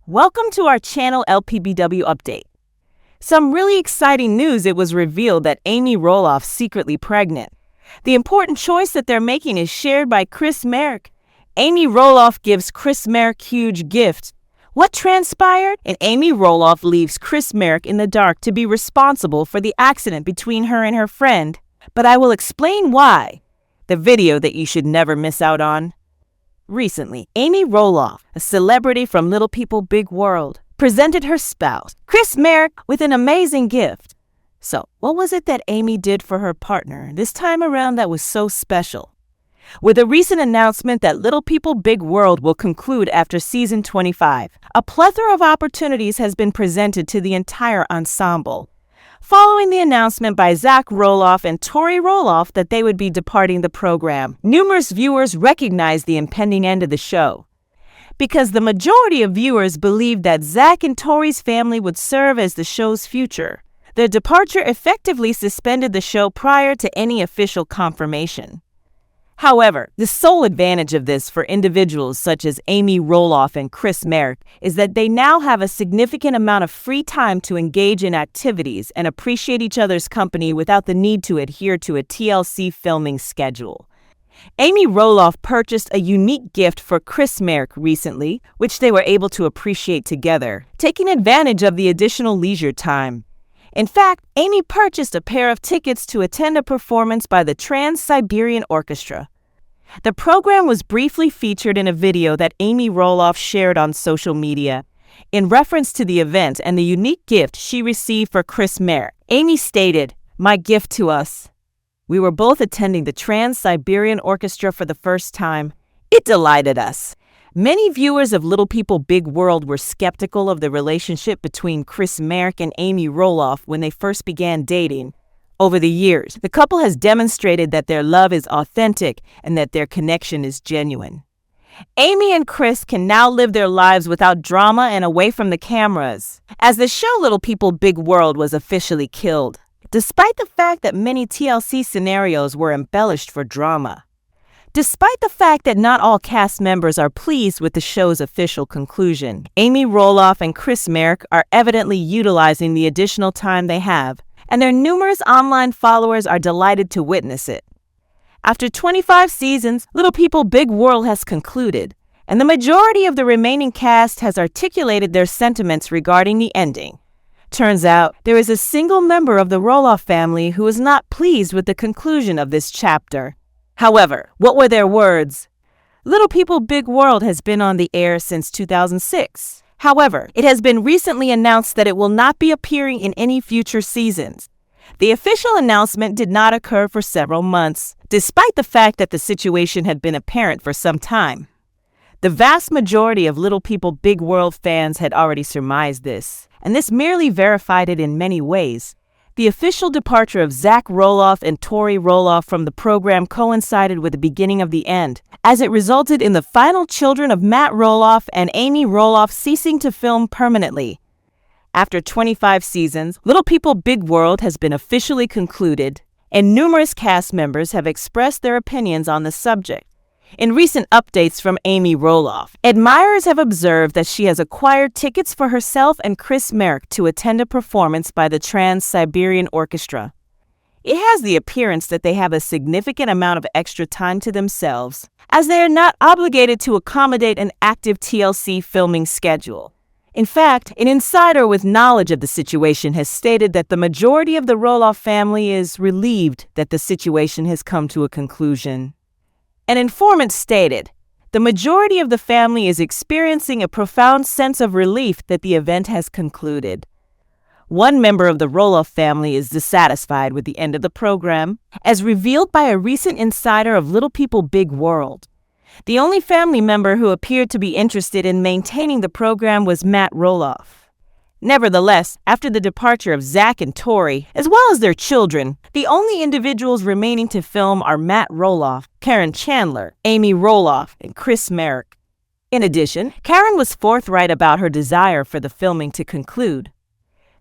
Welcome to our channel LPBW update. Some really exciting news. It was revealed that Amy Roloff is secretly pregnant. The important choice that they're making is shared by Chris Marek. Amy Roloff gives Chris Marek huge gift. What transpired? And Amy Roloff leaves Chris Marek in the dark to be responsible for the accident between her and her friend. But I will explain why. The video that you should never miss out on. Recently, Amy Roloff, a celebrity from Little People Big World, presented her spouse, Chris Marek, with an amazing gift. So, what was it that Amy did for her partner this time around that was so special? With a recent announcement that Little People Big World will conclude after season 25, a plethora of opportunities has been presented to the entire ensemble. Following the announcement by Zach Roloff and Tori Roloff that they would be departing the program, numerous viewers recognized the impending end of the show. Because the majority of viewers believed that Zach and Tori's family would serve as the show's future, their departure effectively suspended the show prior to any official confirmation. However, the sole advantage of this for individuals such as Amy Roloff and Chris Marek is that they now have a significant amount of free time to engage in activities and appreciate each other's company without the need to adhere to a TLC filming schedule. Amy Roloff purchased a unique gift for Chris Marek recently, which they were able to appreciate together, taking advantage of the additional leisure time. In fact, Amy purchased a pair of tickets to attend a performance by the Trans-Siberian Orchestra. The program was briefly featured in a video that Amy Roloff shared on social media. In reference to the event and the unique gift she received for Chris Marek, Amy stated, "My gift to us. We were both attending the Trans-Siberian Orchestra for the first time. It delighted us." Many viewers of Little People Big World were skeptical of the relationship between Chris Marek and Amy Roloff when they first began dating. Over the years, the couple has demonstrated that their love is authentic and that their connection is genuine. Amy and Chris can now live their lives without drama and away from the cameras, as the show Little People Big World was officially killed, despite the fact that many TLC scenarios were embellished for drama. Despite the fact that not all cast members are pleased with the show's official conclusion, Amy Roloff and Chris Marek are evidently utilizing the additional time they have, and their numerous online followers are delighted to witness it. After 25 seasons, Little People Big World has concluded, and the majority of the remaining cast has articulated their sentiments regarding the ending. Turns out, there is a single member of the Roloff family who is not pleased with the conclusion of this chapter. However, what were their words? Little People Big World has been on the air since 2006. However, it has been recently announced that it will not be appearing in any future seasons. The official announcement did not occur for several months, despite the fact that the situation had been apparent for some time. The vast majority of Little People Big World fans had already surmised this, and this merely verified it in many ways. The official departure of Zach Roloff and Tori Roloff from the program coincided with the beginning of the end, as it resulted in the final children of Matt Roloff and Amy Roloff ceasing to film permanently. After 25 seasons, Little People Big World has been officially concluded, and numerous cast members have expressed their opinions on the subject. In recent updates from Amy Roloff, admirers have observed that she has acquired tickets for herself and Chris Marek to attend a performance by the Trans-Siberian Orchestra. It has the appearance that they have a significant amount of extra time to themselves, as they are not obligated to accommodate an active TLC filming schedule. In fact, an insider with knowledge of the situation has stated that the majority of the Roloff family is relieved that the situation has come to a conclusion. An informant stated, "The majority of the family is experiencing a profound sense of relief that the event has concluded." One member of the Roloff family is dissatisfied with the end of the program, as revealed by a recent insider of Little People Big World. The only family member who appeared to be interested in maintaining the program was Matt Roloff. Nevertheless, after the departure of Zach and Tori, as well as their children, the only individuals remaining to film are Matt Roloff, Karen Chandler, Amy Roloff, and Chris Marek. In addition, Karen was forthright about her desire for the filming to conclude.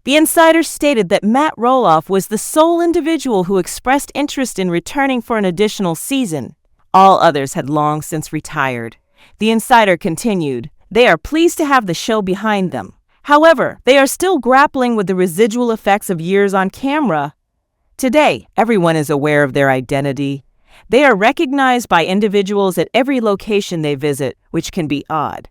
The insider stated that Matt Roloff was the sole individual who expressed interest in returning for an additional season. All others had long since retired. The insider continued, They are pleased to have the show behind them. However, they are still grappling with the residual effects of years on camera. Today, everyone is aware of their identity. They are recognized by individuals at every location they visit, which can be odd.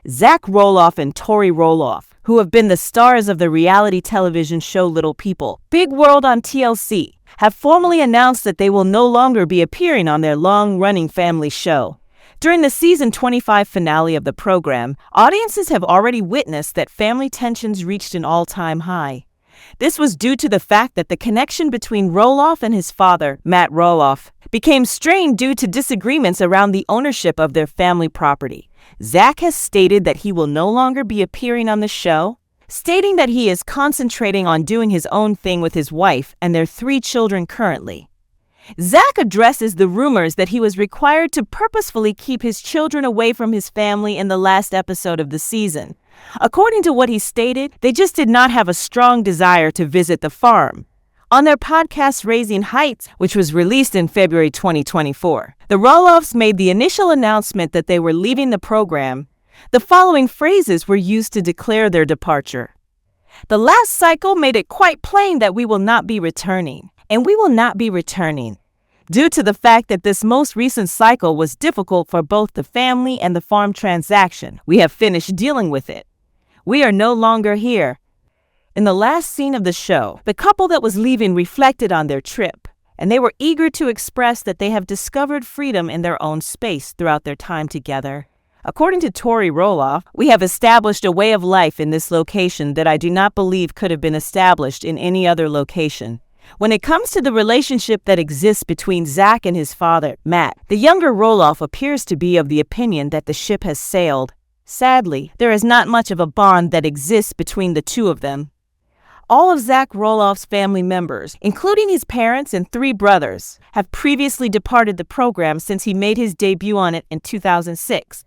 Zach Roloff and Tori Roloff, who have been the stars of the reality television show Little People, Big World on TLC, have formally announced that they will no longer be appearing on their long-running family show. During the season 25 finale of the program, audiences have already witnessed that family tensions reached an all-time high. This was due to the fact that the connection between Roloff and his father, Matt Roloff, became strained due to disagreements around the ownership of their family property. Zach has stated that he will no longer be appearing on the show, stating that he is concentrating on doing his own thing with his wife and their 3 children currently. Zach addresses the rumors that he was required to purposefully keep his children away from his family in the last episode of the season. According to what he stated, they just did not have a strong desire to visit the farm. On their podcast Raising Heights, which was released in February 2024, the Roloffs made the initial announcement that they were leaving the program. The following phrases were used to declare their departure. The last cycle made it quite plain that we will not be returning. And we will not be returning. Due to the fact that this most recent cycle was difficult for both the family and the farm transaction, we have finished dealing with it. We are no longer here. In the last scene of the show, the couple that was leaving reflected on their trip, and they were eager to express that they have discovered freedom in their own space throughout their time together. According to Tori Roloff, we have established a way of life in this location that I do not believe could have been established in any other location. When it comes to the relationship that exists between Zach and his father, Matt, the younger Roloff appears to be of the opinion that the ship has sailed. Sadly, there is not much of a bond that exists between the two of them. All of Zach Roloff's family members, including his parents and 3 brothers, have previously departed the program since he made his debut on it in 2006.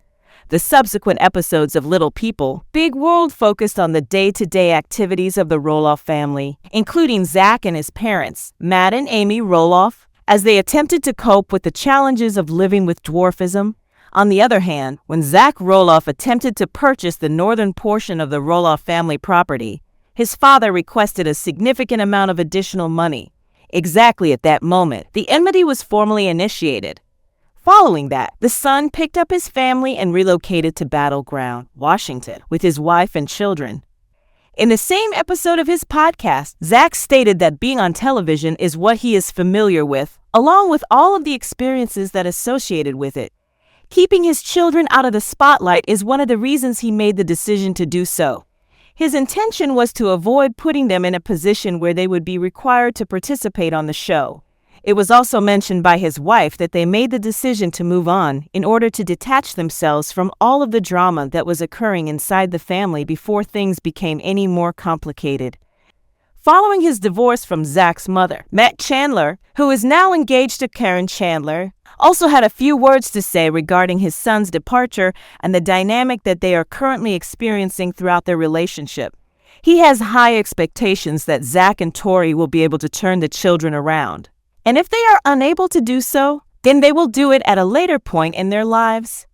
The subsequent episodes of Little People, Big World focused on the day-to-day activities of the Roloff family, including Zach and his parents, Matt and Amy Roloff, as they attempted to cope with the challenges of living with dwarfism. On the other hand, when Zach Roloff attempted to purchase the northern portion of the Roloff family property, his father requested a significant amount of additional money. Exactly at that moment, the enmity was formally initiated. Following that, the son picked up his family and relocated to Battleground, Washington, with his wife and children. In the same episode of his podcast, Zach stated that being on television is what he is familiar with, along with all of the experiences that associated with it. Keeping his children out of the spotlight is one of the reasons he made the decision to do so. His intention was to avoid putting them in a position where they would be required to participate on the show. It was also mentioned by his wife that they made the decision to move on in order to detach themselves from all of the drama that was occurring inside the family before things became any more complicated. Following his divorce from Zach's mother, Matt Chandler, who is now engaged to Karen Chandler, also had a few words to say regarding his son's departure and the dynamic that they are currently experiencing throughout their relationship. He has high expectations that Zach and Tori will be able to turn the children around. And if they are unable to do so, then they will do it at a later point in their lives.